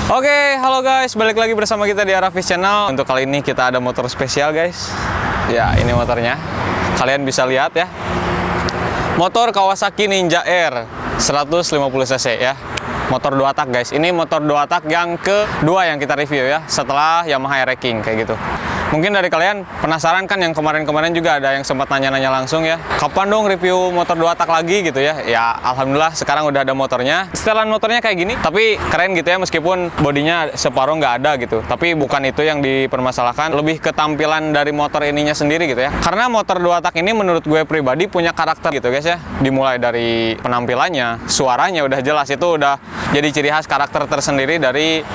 Oke, halo guys, balik lagi bersama kita di Arafis Channel. Untuk kali ini kita ada motor spesial guys. Ya, ini motornya. Kalian bisa lihat ya. Motor Kawasaki Ninja R 150 cc ya. Motor 2 tak guys. Ini motor 2 tak yang kedua yang kita review ya, setelah Yamaha Air King kayak gitu. Mungkin dari kalian penasaran kan, yang kemarin-kemarin juga ada yang sempat nanya-nanya langsung ya, kapan dong review motor 2 tak lagi gitu ya. Ya alhamdulillah sekarang udah ada motornya. Setelan motornya kayak gini, tapi keren gitu ya, meskipun bodinya separuh nggak ada gitu. Tapi bukan itu yang dipermasalahkan, lebih ke tampilan dari motor ininya sendiri gitu ya. Karena motor 2 tak ini menurut gue pribadi punya karakter gitu guys ya. Dimulai dari penampilannya, suaranya udah jelas, itu udah jadi ciri khas karakter tersendiri dari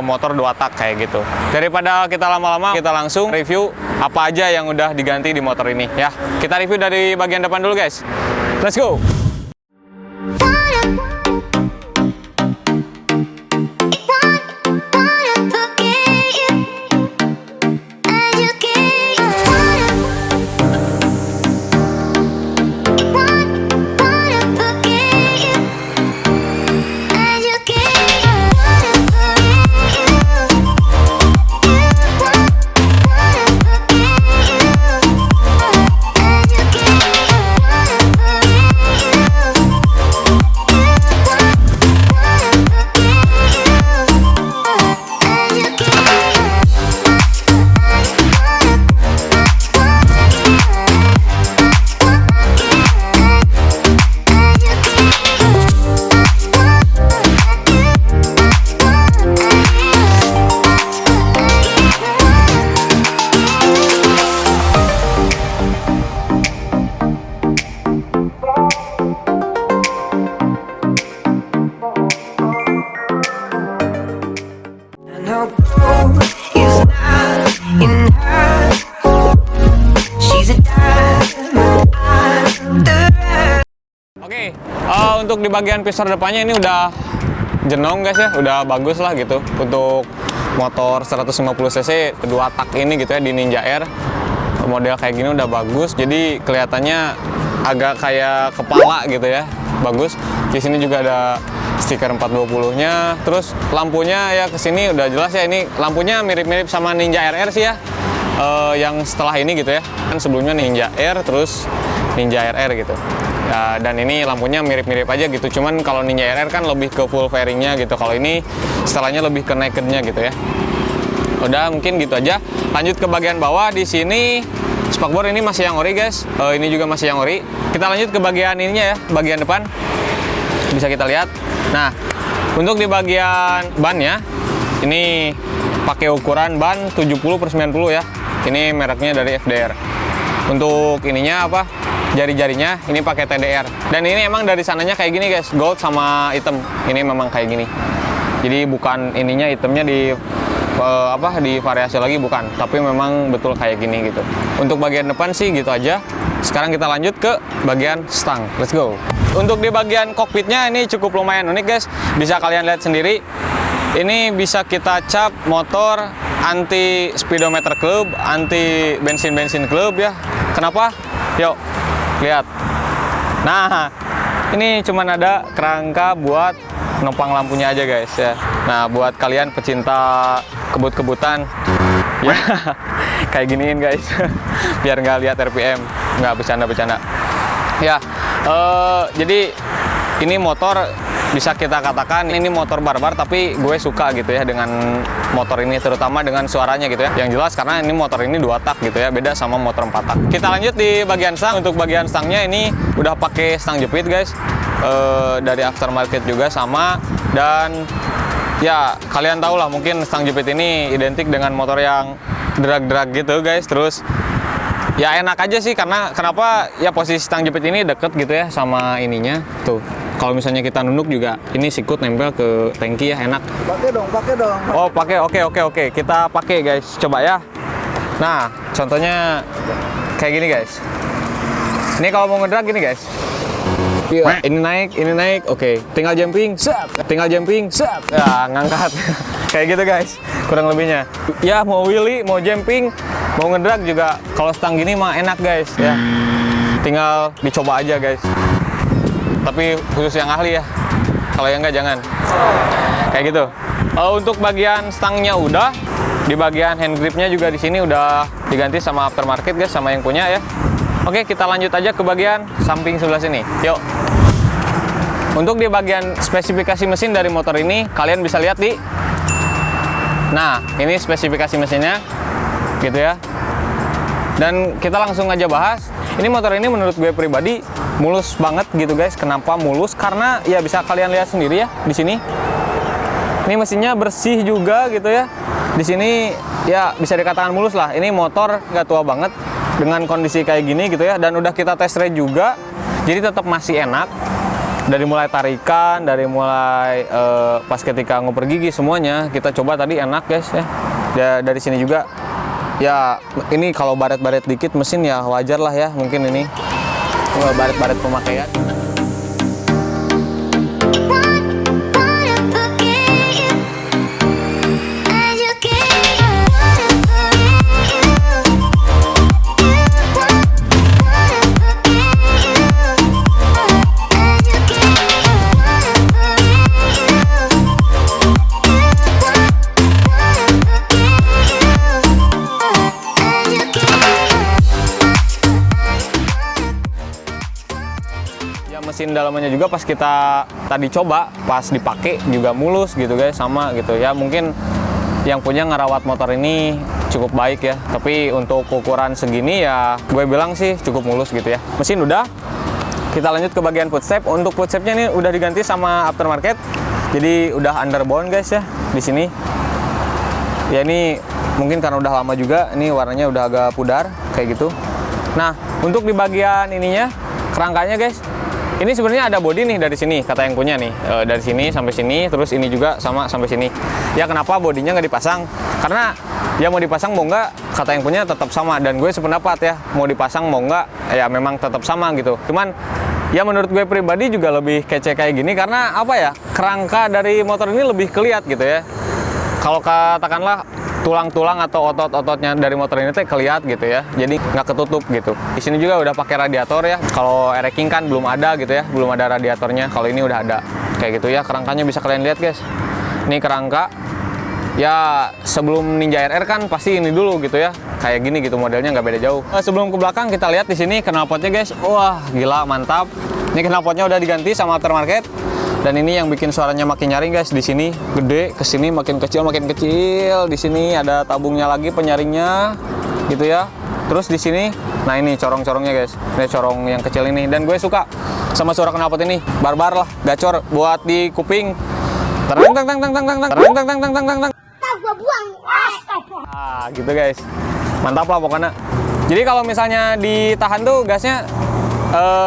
motor 2 tak kayak gitu. Daripada kita lama-lama, kita langsung review apa aja yang udah diganti di motor ini ya. Kita review dari bagian depan dulu guys. Let's go. Oke, untuk di bagian piston depannya ini udah jenong guys ya, udah bagus lah gitu. Untuk motor 150 cc 2 tak ini gitu ya, di Ninja R model kayak gini udah bagus. Jadi kelihatannya agak kayak kepala gitu ya, bagus. Di sini juga ada stiker 420-nya. Terus lampunya ya kesini udah jelas ya, ini lampunya mirip-mirip sama Ninja RR sih ya. Yang setelah ini gitu ya, kan sebelumnya Ninja R terus Ninja RR gitu ya, dan ini lampunya mirip-mirip aja gitu. Cuman kalau Ninja RR kan lebih ke full fairingnya gitu, kalau ini setelahnya lebih ke nakednya gitu ya. Udah mungkin gitu aja. Lanjut ke bagian bawah. Di sini spakbor ini masih yang ori guys, ini juga masih yang ori. Kita lanjut ke bagian ininya ya, bagian depan bisa kita lihat. Nah, untuk di bagian bannya ini pakai ukuran ban 70/90 ya. Ini mereknya dari FDR. Untuk ininya apa, jari-jarinya ini pakai TDR. Dan ini emang dari sananya kayak gini guys, gold sama hitam. Ini memang kayak gini. Jadi bukan ininya hitamnya di di variasi lagi, bukan, tapi memang betul kayak gini gitu. Untuk bagian depan sih gitu aja. Sekarang kita lanjut ke bagian stang. Let's go. Untuk di bagian kokpitnya ini cukup lumayan unik guys. Bisa kalian lihat sendiri. Ini bisa kita cap motor anti speedometer club, anti bensin club ya. Kenapa? Yuk lihat. Nah, ini cuman ada kerangka buat nopang lampunya aja guys ya. Nah, buat kalian pecinta kebut-kebutan ya, kayak giniin guys. Biar nggak lihat RPM, nggak bercanda-bercanda ya. Jadi ini motor bisa kita katakan ini motor barbar, tapi gue suka gitu ya dengan motor ini, terutama dengan suaranya gitu ya. Yang jelas karena ini motor ini 2 tak gitu ya, beda sama motor 4 tak. Kita lanjut di bagian stang. Untuk bagian stangnya ini udah pakai stang jepit guys, dari aftermarket juga sama. Dan ya kalian tahu lah, mungkin stang jepit ini identik dengan motor yang drag-drag gitu guys. Terus ya enak aja sih, karena kenapa ya, posisi stang jepit ini deket gitu ya sama ininya tuh. Kalau misalnya kita nunduk juga ini sikut nempel ke tangki ya, enak. Pakai dong. Oh, pakai. Oke. Kita pakai guys. Coba ya. Nah, contohnya kayak gini guys. Ini kalau mau ngedrag gini guys. Iya, ini naik. Oke. Tinggal jumping, set. Ya, ngangkat. Kayak gitu guys. Kurang lebihnya. Ya, mau wheelie, mau jumping, mau ngedrag juga kalau stang gini mah enak guys ya. Tinggal dicoba aja guys. Tapi khusus yang ahli ya. Kalau yang enggak jangan. Kayak gitu. Untuk bagian stangnya udah, di bagian hand gripnya juga di sini udah diganti sama aftermarket guys, sama yang punya ya. Oke, kita lanjut aja ke bagian samping sebelah sini. Yuk. Untuk di bagian spesifikasi mesin dari motor ini, kalian bisa lihat di. Nah, ini spesifikasi mesinnya, gitu ya. Dan kita langsung aja bahas. Ini motor ini menurut gue pribadi mulus banget gitu guys. Kenapa mulus? Karena ya bisa kalian lihat sendiri ya di sini. Ini mesinnya bersih juga gitu ya. Di sini ya bisa dikatakan mulus lah. Ini motor nggak tua banget dengan kondisi kayak gini gitu ya. Dan udah kita test ride juga, jadi tetap masih enak. Dari mulai tarikan, dari mulai pas ketika ngoper gigi semuanya kita coba tadi enak guys ya. Dari sini juga ya ini kalau baret-baret dikit mesin ya wajar lah ya, mungkin ini baret-baret pemakaian. Mesin dalamnya juga pas kita tadi coba, pas dipakai juga mulus gitu guys, sama gitu ya. Mungkin yang punya ngerawat motor ini cukup baik ya, tapi untuk ukuran segini ya gue bilang sih cukup mulus gitu ya. Mesin udah, kita lanjut ke bagian footstep. Untuk footstepnya ini udah diganti sama aftermarket, jadi udah underbound guys ya di sini. Ya ini mungkin karena udah lama juga, ini warnanya udah agak pudar kayak gitu. Nah, untuk di bagian ininya, kerangkanya guys, ini sebenarnya ada bodi nih dari sini, kata yang punya nih, dari sini sampai sini, terus ini juga sama sampai sini. Ya kenapa bodinya nggak dipasang? Karena ya mau dipasang mau nggak, kata yang punya tetap sama. Dan gue sependapat ya, mau dipasang mau nggak, ya memang tetap sama gitu. Cuman ya menurut gue pribadi juga lebih kece kayak gini, karena apa ya, kerangka dari motor ini lebih kelihatan gitu ya. Kalau katakanlah tulang-tulang atau otot-ototnya dari motor ini tuh kelihatan gitu ya, jadi nggak ketutup gitu. Di sini juga udah pakai radiator ya. Kalau Ereking kan belum ada gitu ya, belum ada radiatornya. Kalau ini udah ada kayak gitu ya. Kerangkanya bisa kalian lihat guys. Ini kerangka ya, sebelum Ninja RR kan pasti ini dulu gitu ya, kayak gini gitu, modelnya nggak beda jauh. Sebelum ke belakang kita lihat di sini knalpotnya guys. Wah gila, mantap. Ini knalpotnya udah diganti sama aftermarket. Dan ini yang bikin suaranya makin nyaring guys. Di sini gede, ke sini makin kecil makin kecil. Di sini ada tabungnya lagi penyaringnya, gitu ya. Terus di sini, nah ini corong-corongnya guys. Ini corong yang kecil ini. Dan gue suka sama suara knalpot ini, barbar lah, gacor buat di kuping. Terang tang tang tang tang tang tang tang tang tang tang tang. Gua buang. Ah, gitu guys. Mantap lah pokoknya. Jadi kalau misalnya ditahan tuh gasnya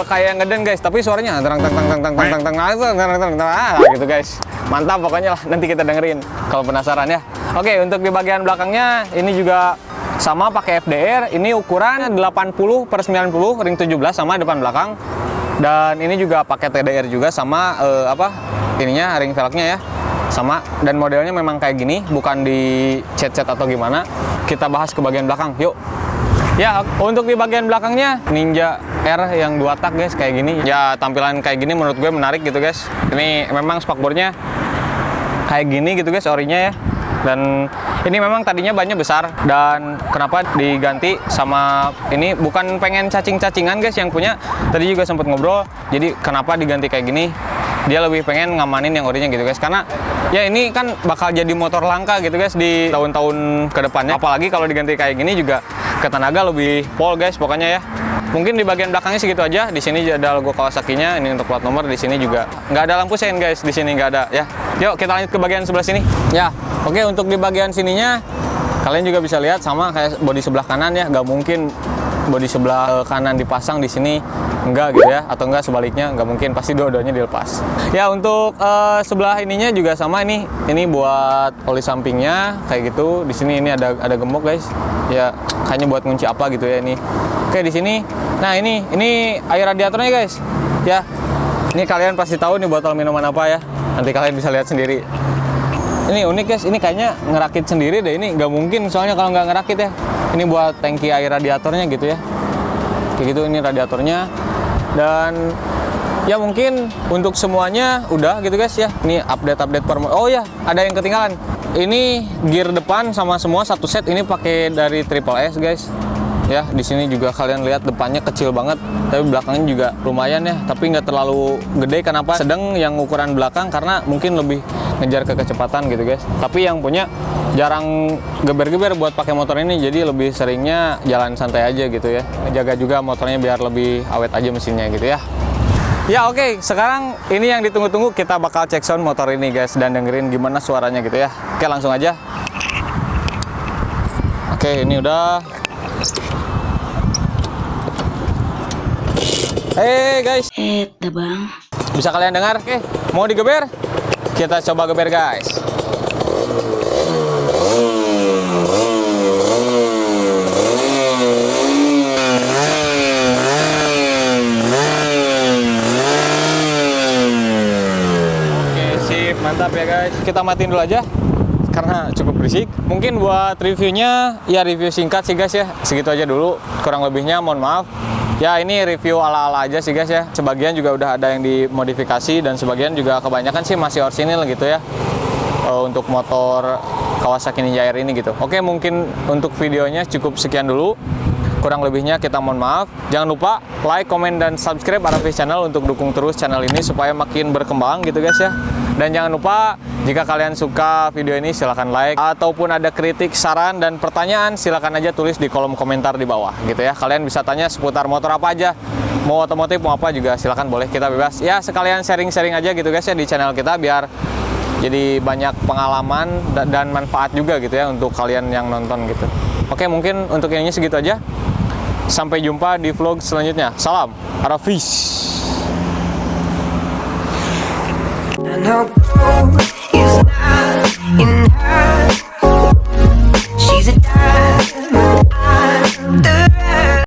kayak ngeden guys, tapi suaranya terang tang tang tang tang tang tang tang tang gitu guys. Mantap pokoknya lah, nanti kita dengerin kalau penasaran ya. Oke, untuk di bagian belakangnya ini juga sama pakai FDR. Ini ukuran 80/90 ring 17 sama depan belakang. Dan ini juga pakai TDR juga sama ininya ring velgnya ya. Sama, dan modelnya memang kayak gini, bukan di cet-cet atau gimana. Kita bahas ke bagian belakang, yuk. Ya, untuk di bagian belakangnya Ninja R yang 2 tak guys, kayak gini. Ya, tampilan kayak gini menurut gue menarik gitu guys. Ini memang spakbornya kayak gini gitu guys, orinya ya. Dan ini memang tadinya bannya besar, dan kenapa diganti sama ini, bukan pengen cacing-cacingan guys yang punya. Tadi juga sempat ngobrol, jadi kenapa diganti kayak gini, dia lebih pengen ngamanin yang orinya gitu guys. Karena ya ini kan bakal jadi motor langka gitu guys di tahun-tahun kedepannya. Apalagi kalau diganti kayak gini juga ke tenaga lebih pol guys pokoknya ya. Mungkin di bagian belakangnya segitu aja. Di sini ada logo Kawasaki-nya, ini untuk plat nomor. Di sini juga nggak ada lampu sein guys, di sini nggak ada ya. Yuk kita lanjut ke bagian sebelah sini. Ya, oke, untuk di bagian sininya kalian juga bisa lihat sama kayak bodi sebelah kanan ya. Nggak mungkin bodi sebelah kanan dipasang di sini, enggak gitu ya, atau enggak sebaliknya, nggak mungkin, pasti dua-duanya dilepas. Ya, untuk sebelah ininya juga sama, ini buat oli sampingnya kayak gitu. Di sini ini ada gembok guys. Ya, kayaknya buat ngunci apa gitu ya ini. Oke, di sini. Nah, ini air radiatornya guys. Ya. Ini kalian pasti tahu nih botol minuman apa ya. Nanti kalian bisa lihat sendiri. Ini unik guys, ini kayaknya ngerakit sendiri deh, ini nggak mungkin soalnya kalau nggak ngerakit ya. Ini buat tangki air radiatornya gitu ya, kayak gitu. Ini radiatornya, dan Ya mungkin untuk semuanya udah gitu guys ya. Ini update oh ya, ada yang ketinggalan. Ini gear depan sama semua satu set ini pakai dari Triple S guys. Ya, di sini juga kalian lihat depannya kecil banget, tapi belakangnya juga lumayan ya, tapi nggak terlalu gede. Kenapa? Sedang yang ukuran belakang karena mungkin lebih ngejar ke kecepatan gitu guys. Tapi yang punya jarang geber-geber buat pakai motor ini, jadi lebih seringnya jalan santai aja gitu ya. Jaga juga motornya biar lebih awet aja mesinnya gitu ya. Ya oke, sekarang ini yang ditunggu-tunggu, kita bakal cek sound motor ini guys dan dengerin gimana suaranya gitu ya. Oke, langsung aja. Oke, ini udah. Hey guys, Bang. bisa kalian dengar? Oke, mau digeber? Kita coba geber guys. Oke, sip, mantap ya guys. Kita matiin dulu aja karena cukup berisik. Mungkin buat reviewnya ya review singkat sih guys ya, segitu aja dulu. Kurang lebihnya mohon maaf. Ya ini review ala-ala aja sih guys ya. Sebagian juga udah ada yang dimodifikasi dan sebagian juga kebanyakan sih masih orisinil gitu ya. Untuk motor Kawasaki Ninja Air ini gitu. Oke, mungkin untuk videonya cukup sekian dulu. Kurang lebihnya kita mohon maaf. Jangan lupa like, komen, dan subscribe Aravis Channel untuk dukung terus channel ini supaya makin berkembang gitu guys ya. Dan jangan lupa jika kalian suka video ini silahkan like, ataupun ada kritik, saran, dan pertanyaan silahkan aja tulis di kolom komentar di bawah gitu ya. Kalian bisa tanya seputar motor apa aja, mau otomotif mau apa juga silahkan, boleh, kita bebas ya. Sekalian sharing-sharing aja gitu guys ya di channel kita biar jadi banyak pengalaman dan manfaat juga gitu ya untuk kalian yang nonton gitu. Oke, mungkin untuk ininya segitu aja. Sampai jumpa di vlog selanjutnya. Salam Aravis. And I'll go